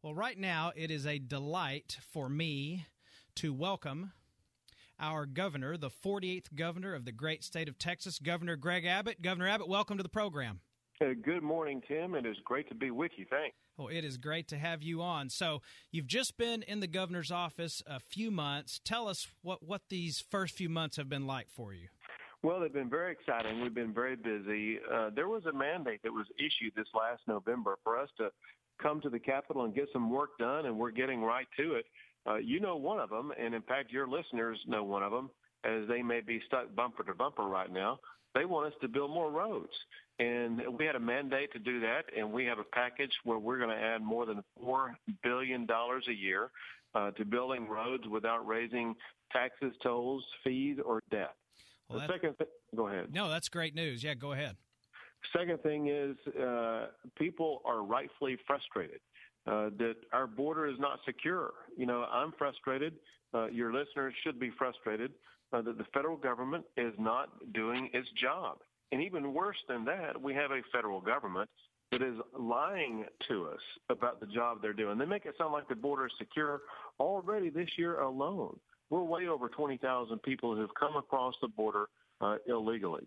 Well, right now it is a delight for me to welcome our governor, the 48th governor of the great state of Texas, Governor Greg Abbott. Governor Abbott, welcome to the program. Good morning, Tim. It is great to be with you. Thanks. Well, it is great to have you on. So you've just been in the governor's office a few months. Tell us what these first few months have been like for you. Well, they've been very exciting. We've been very busy. There was a mandate that was issued this last November for us to come to the Capitol and get some work done, and we're getting right to it. You know one of them, and in fact, your listeners know one of them, as they may be stuck bumper to bumper right now. They want us to build more roads, and we had a mandate to do that, and we have a package where we're going to add more than $4 billion a year to building roads without raising taxes, tolls, fees, or debt. Well, go ahead. No, that's great news. Yeah, go ahead. Second thing is people are rightfully frustrated that our border is not secure. You know, I'm frustrated. Your listeners should be frustrated that the federal government is not doing its job. And even worse than that, we have a federal government that is lying to us about the job they're doing. They make it sound like the border is secure. Already this year alone, we're way over 20,000 people who have come across the border illegally.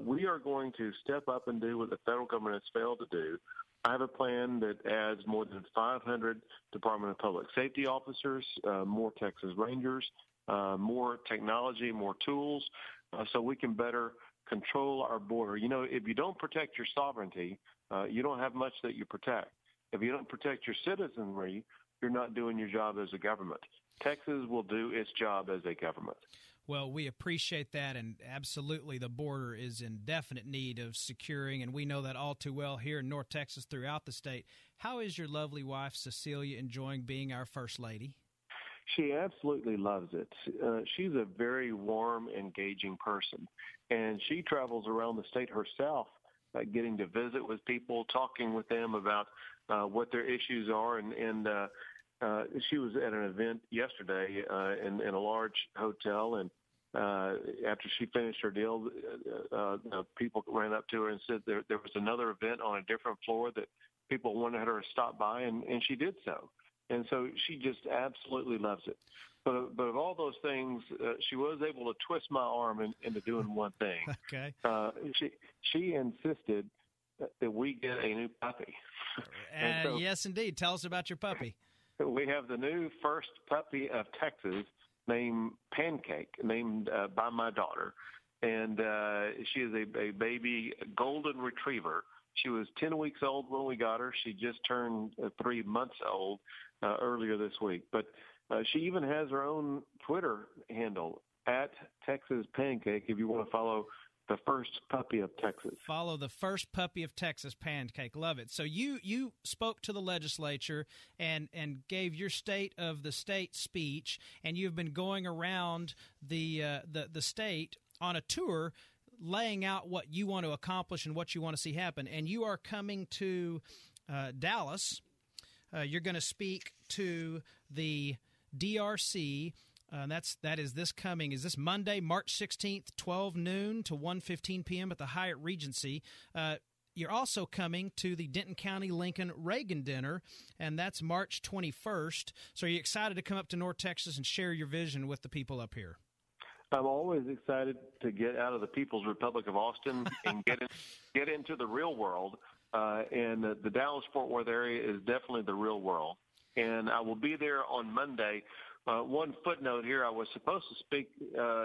We are going to step up and do what the federal government has failed to do. I have a plan that adds more than 500 Department of Public Safety officers, more Texas Rangers, more technology, more tools, so we can better control our border. You know, if you don't protect your sovereignty, you don't have much that you protect. If you don't protect your citizenry, you're not doing your job as a government. Texas will do its job as a government. Well, we appreciate that, and absolutely the border is in definite need of securing, and we know that all too well here in North Texas throughout the state. How is your lovely wife, Cecilia, enjoying being our First Lady? She absolutely loves it. She's a very warm, engaging person, and she travels around the state herself, getting to visit with people, talking with them about what their issues are, and she was at an event yesterday in a large hotel, and after she finished her deal, people ran up to her and said there was another event on a different floor that people wanted her to stop by, and she did so. And so she just absolutely loves it. But of all those things, she was able to twist my arm into doing one thing. Okay. She insisted that we get a new puppy. And so, yes, indeed. Tell us about your puppy. We have the new first puppy of Texas named Pancake, named by my daughter. And she is a baby golden retriever. She was 10 weeks old when we got her. She just turned 3 months old earlier this week. But she even has her own Twitter handle, @TexasPancake, if you want to follow the first puppy of Texas. Follow the first puppy of Texas, Pancake. Love it. So you spoke to the legislature and gave your state of the state speech, and you've been going around the state on a tour laying out what you want to accomplish and what you want to see happen. And you are coming to Dallas. You're going to speak to the DRC. Is this Monday, March 16th, 12 noon to 1:15 p.m. at the Hyatt Regency. You're also coming to the Denton County Lincoln Reagan Dinner, and that's March 21st. So are you excited to come up to North Texas and share your vision with the people up here? I'm always excited to get out of the People's Republic of Austin and get into the real world. And the Dallas-Fort Worth area is definitely the real world. And I will be there on Monday. One footnote here, I was supposed to speak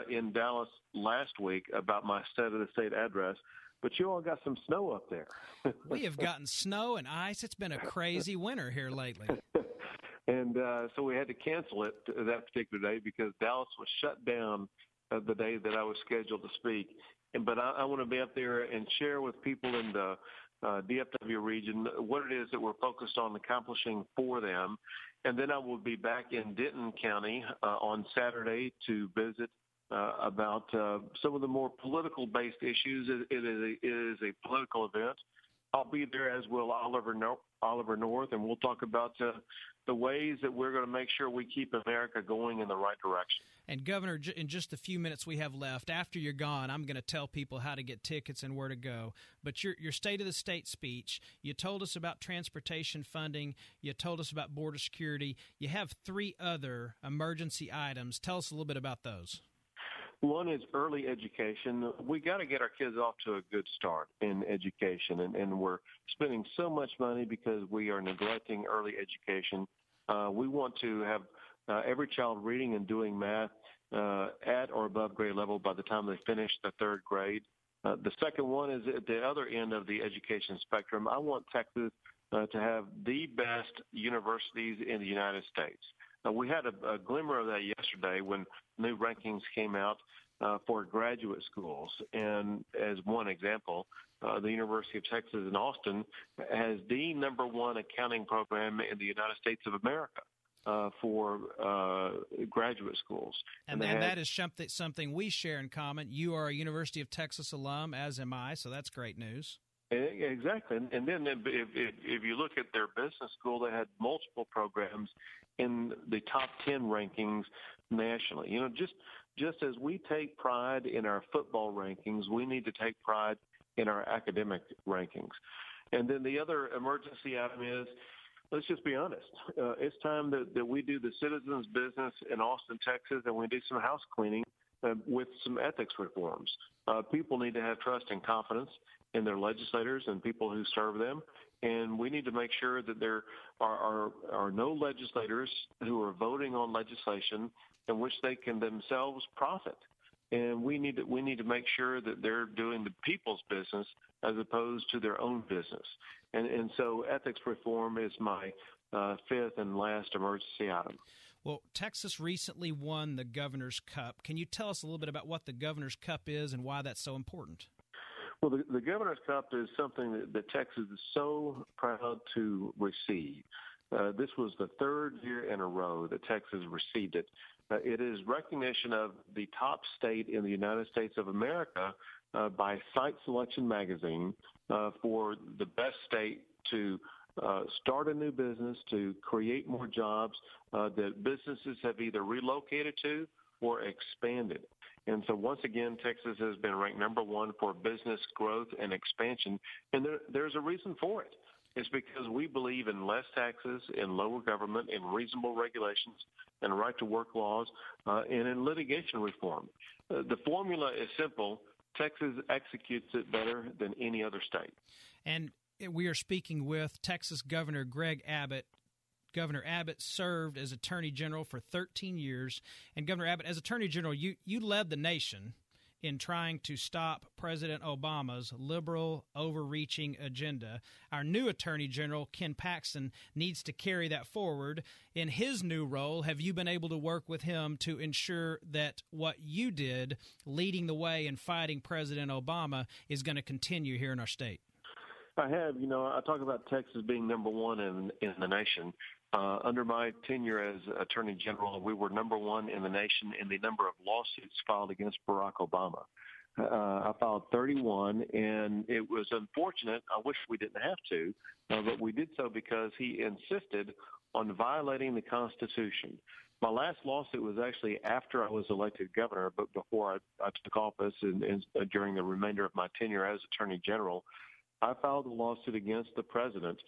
in Dallas last week about my State of the State address, but you all got some snow up there. We have gotten snow and ice. It's been a crazy winter here lately. And so we had to cancel it that particular day because Dallas was shut down the day that I was scheduled to speak. But I want to be up there and share with people in the DFW region what it is that we're focused on accomplishing for them. And then I will be back in Denton County on Saturday to visit about some of the more political-based issues. It is a political event. I'll be there, as will Oliver Oliver North, and we'll talk about the ways that we're going to make sure we keep America going in the right direction. And, Governor, in just the few minutes we have left, after you're gone, I'm going to tell people how to get tickets and where to go. But your State of the State speech, you told us about transportation funding. You told us about border security. You have 3 other emergency items. Tell us a little bit about those. One is early education. We got to get our kids off to a good start in education, and we're spending so much money because we are neglecting early education. We want to have every child reading and doing math at or above grade level by the time they finish the 3rd grade. The second one is at the other end of the education spectrum. I want Texas to have the best universities in the United States. We had a glimmer of that yesterday when new rankings came out for graduate schools. And as one example, the University of Texas in Austin has the #1 accounting program in the United States of America for graduate schools. And that is something we share in common. You are a University of Texas alum, as am I, so that's great news. Exactly. And then if you look at their business school, they had multiple programs in the top 10 rankings nationally. You know, just as we take pride in our football rankings, we need to take pride in our academic rankings. And then the other emergency item is, let's just be honest. It's time that we do the citizens' business in Austin, Texas, and we do some house cleaning with some ethics reforms. People need to have trust and confidence in their legislators and people who serve them. And we need to make sure that there are no legislators who are voting on legislation in which they can themselves profit. And we need to make sure that they're doing the people's business as opposed to their own business. And so ethics reform is my 5th and last emergency item. Well, Texas recently won the Governor's Cup. Can you tell us a little bit about what the Governor's Cup is and why that's so important? Well, the Governor's Cup is something that Texas is so proud to receive. This was the 3rd year in a row that Texas received it. It is recognition of the top state in the United States of America by Site Selection magazine for the best state to start a new business, to create more jobs that businesses have either relocated to or expanded. And so once again, Texas has been ranked #1 for business growth and expansion, and there's a reason for it. It's because we believe in less taxes, in lower government, in reasonable regulations, and right-to-work laws, and in litigation reform. The formula is simple. Texas executes it better than any other state. And we are speaking with Texas Governor Greg Abbott. Governor Abbott served as Attorney General for 13 years. And Governor Abbott, as Attorney General, you led the nation in trying to stop President Obama's liberal, overreaching agenda. Our new Attorney General, Ken Paxton, needs to carry that forward. In his new role, have you been able to work with him to ensure that what you did, leading the way in fighting President Obama, is going to continue here in our state? I have. You know, I talk about Texas being #1 in the nation. Under my tenure as Attorney General, we were #1 in the nation in the number of lawsuits filed against Barack Obama. I filed 31, and it was unfortunate. I wish we didn't have to, but we did so because he insisted on violating the Constitution. My last lawsuit was actually after I was elected governor, but before I took office and during the remainder of my tenure as Attorney General. I filed a lawsuit against the president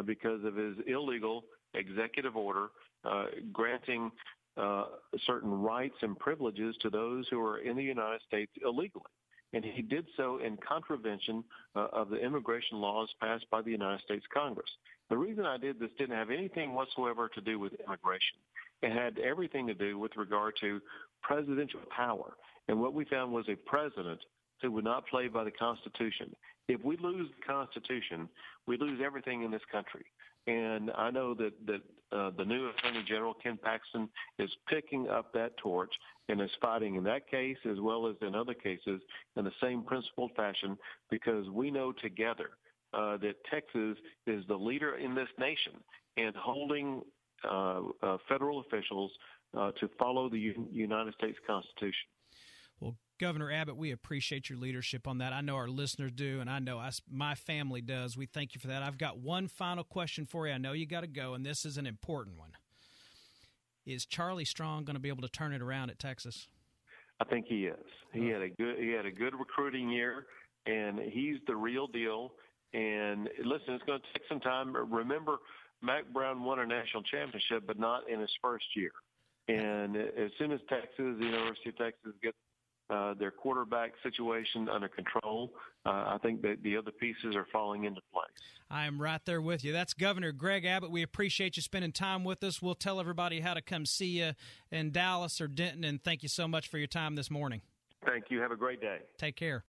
because of his illegal executive order granting certain rights and privileges to those who are in the United States illegally. And he did so in contravention of the immigration laws passed by the United States Congress. The reason I did this didn't have anything whatsoever to do with immigration. It had everything to do with regard to presidential power. And what we found was a president who would not play by the Constitution. If we lose the Constitution, we lose everything in this country. And I know that the new Attorney General, Ken Paxton, is picking up that torch and is fighting in that case as well as in other cases in the same principled fashion, because we know together that Texas is the leader in this nation in holding federal officials to follow the United States Constitution. Well, Governor Abbott, we appreciate your leadership on that. I know our listeners do, and I know my family does. We thank you for that. I've got one final question for you. I know you got to go, and this is an important one. Is Charlie Strong going to be able to turn it around at Texas? I think he is. He had a good recruiting year, and he's the real deal. And listen, it's going to take some time. Remember, Mack Brown won a national championship, but not in his first year. And as soon as the University of Texas gets their quarterback situation under control, I think that the other pieces are falling into place. I am right there with you. That's Governor Greg Abbott. We appreciate you spending time with us. We'll tell everybody how to come see you in Dallas or Denton, and thank you so much for your time this morning. Thank you. Have a great day. Take care.